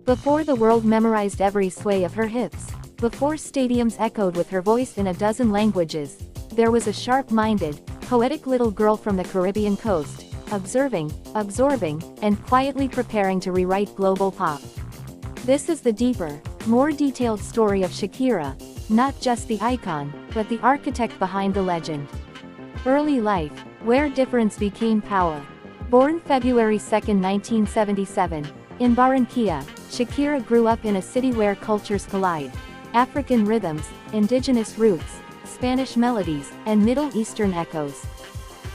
Before the world memorized every sway of her hips, before stadiums echoed with her voice in a dozen languages, there was a sharp-minded, poetic little girl from the Caribbean coast, observing, absorbing, and quietly preparing to rewrite global pop. This is the deeper, more detailed story of Shakira, not just the icon, but the architect behind the legend. Early life, where difference became power. Born February 2, 1977, in Barranquilla, Shakira grew up in a city where cultures collide. African rhythms, indigenous roots, Spanish melodies, and Middle Eastern echoes.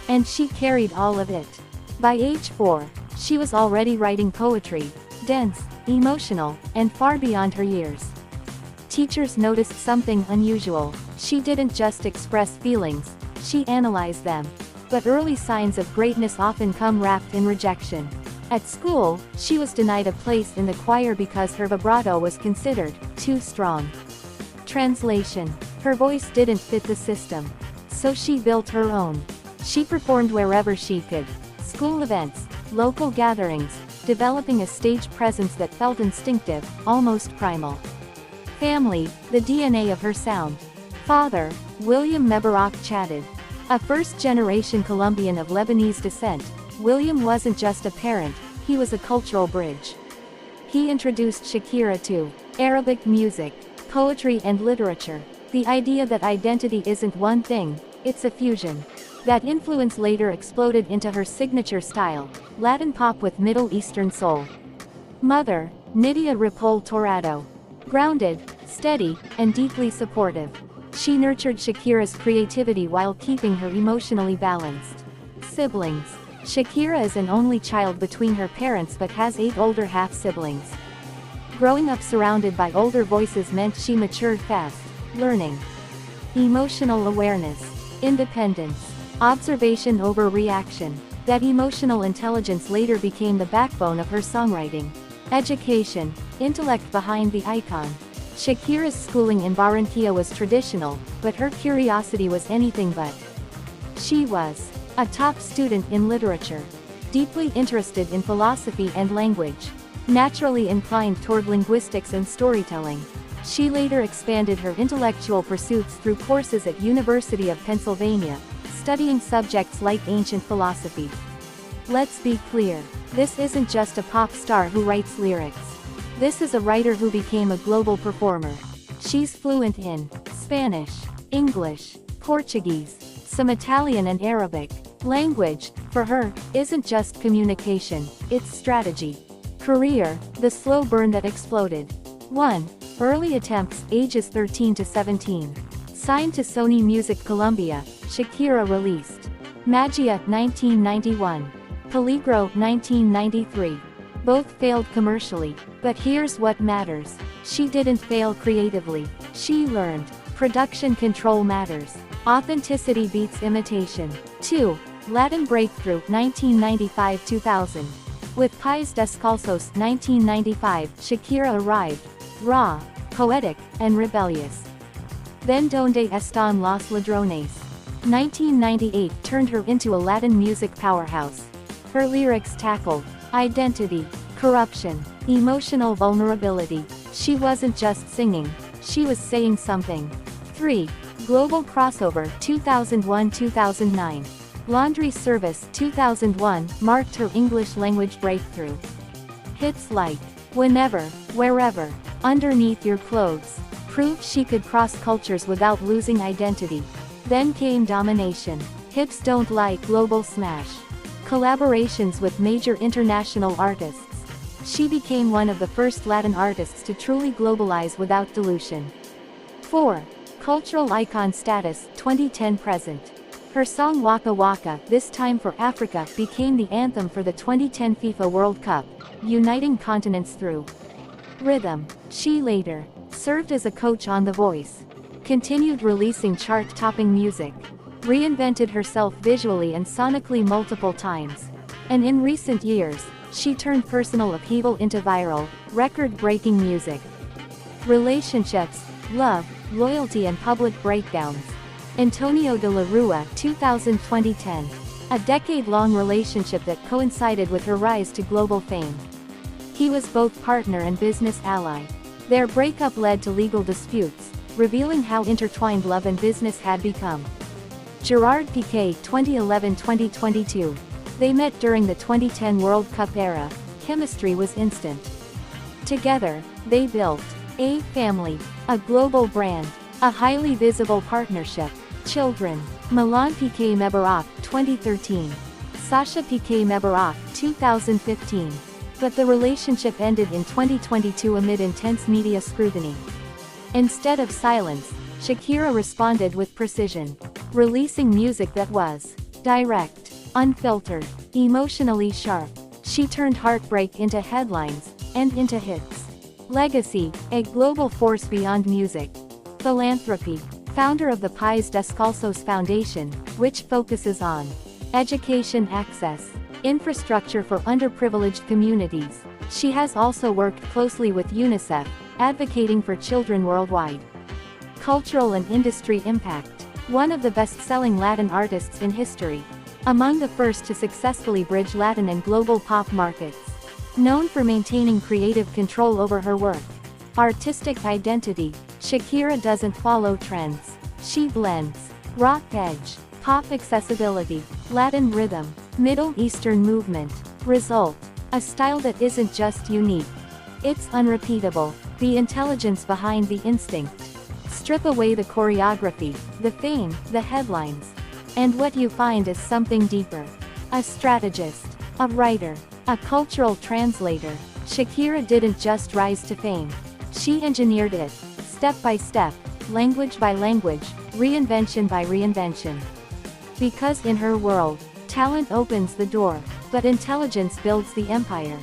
And she carried all of it. By age 4, she was already writing poetry, dense, emotional, and far beyond her years. Teachers noticed something unusual. She didn't just express feelings, she analyzed them. But early signs of greatness often come wrapped in rejection. At school, she was denied a place in the choir because her vibrato was considered too strong. Translation: her voice didn't fit the system. So she built her own. She performed wherever she could. School events, local gatherings, developing a stage presence that felt instinctive, almost primal. Family, the DNA of her sound. Father, William Mebarak Chadid. A first-generation Colombian of Lebanese descent, William wasn't just a parent, he was a cultural bridge. He introduced Shakira to Arabic music, poetry and literature. The idea that identity isn't one thing, it's a fusion. That influence later exploded into her signature style, Latin pop with Middle Eastern soul. Mother, Nydia Ripoll Torrado. Grounded, steady, and deeply supportive. She nurtured Shakira's creativity while keeping her emotionally balanced. Siblings. Shakira is an only child between her parents but has 8 older half-siblings. Growing up surrounded by older voices meant she matured fast, learning emotional awareness, independence, observation over reaction. That emotional intelligence later became the backbone of her songwriting. Education, intellect behind the icon. Shakira's schooling in Barranquilla was traditional, but her curiosity was anything but. She was a top student in literature, deeply interested in philosophy and language, naturally inclined toward linguistics and storytelling. She later expanded her intellectual pursuits through courses at University of Pennsylvania, studying subjects like ancient philosophy. Let's be clear, this isn't just a pop star who writes lyrics. This is a writer who became a global performer. She's fluent in Spanish, English, Portuguese, some Italian and Arabic. Language, for her, isn't just communication, it's strategy. Career, the slow burn that exploded. 1. Early attempts, ages 13 to 17. Signed to Sony Music Colombia, Shakira released Magia 1991. Peligro 1993. Both failed commercially, but here's what matters. She didn't fail creatively, she learned. Production control matters. Authenticity beats imitation. 2. Latin Breakthrough 1995-2000. With Pies Descalzos 1995, Shakira arrived, raw, poetic, and rebellious. Then Donde Están los Ladrones? 1998 turned her into a Latin music powerhouse. Her lyrics tackled identity, corruption, emotional vulnerability. She wasn't just singing, she was saying something. 3. Global Crossover 2001-2009. Laundry Service 2001 marked her English language breakthrough. Hits like Whenever, Wherever, Underneath Your Clothes proved she could cross cultures without losing identity. Then came Domination, Hips Don't Lie global smash. Collaborations with major international artists. She became one of the first Latin artists to truly globalize without dilution. 4. Cultural icon status 2010-present. Her song Waka Waka, This Time for Africa, became the anthem for the 2010 FIFA World Cup, uniting continents through rhythm. She later served as a coach on The Voice, continued releasing chart-topping music, reinvented herself visually and sonically multiple times. And in recent years, she turned personal upheaval into viral, record-breaking music. Relationships, love, loyalty and public breakdowns. Antonio de la Rua 2010. A decade-long relationship that coincided with her rise to global fame. He was both partner and business ally. Their breakup led to legal disputes, revealing how intertwined love and business had become. Gerard Piqué 2011-2022. They met during the 2010 World Cup era. Chemistry was instant. Together, they built a family, a global brand, a highly visible partnership. Children. Milan Piqué-Mebarak 2013. Sasha Piqué-Mebarak 2015. But the relationship ended in 2022 amid intense media scrutiny. Instead of silence, Shakira responded with precision, releasing music that was direct, unfiltered, emotionally sharp. She turned heartbreak into headlines, and into hits. Legacy, a global force beyond music. Philanthropy, founder of the Pies Descalzos Foundation, which focuses on education access, infrastructure for underprivileged communities. She has also worked closely with UNICEF, advocating for children worldwide. Cultural and industry impact. One of the best-selling Latin artists in history. Among the first to successfully bridge Latin and global pop markets. Known for maintaining creative control over her work. Artistic identity. Shakira doesn't follow trends. She blends rock edge, pop accessibility, Latin rhythm, Middle Eastern movement. Result: a style that isn't just unique. It's unrepeatable. The intelligence behind the instinct. Strip away the choreography, the fame, the headlines. And what you find is something deeper. A strategist, a writer, a cultural translator. Shakira didn't just rise to fame. She engineered it, step by step, language by language, reinvention by reinvention. Because in her world, talent opens the door, but intelligence builds the empire.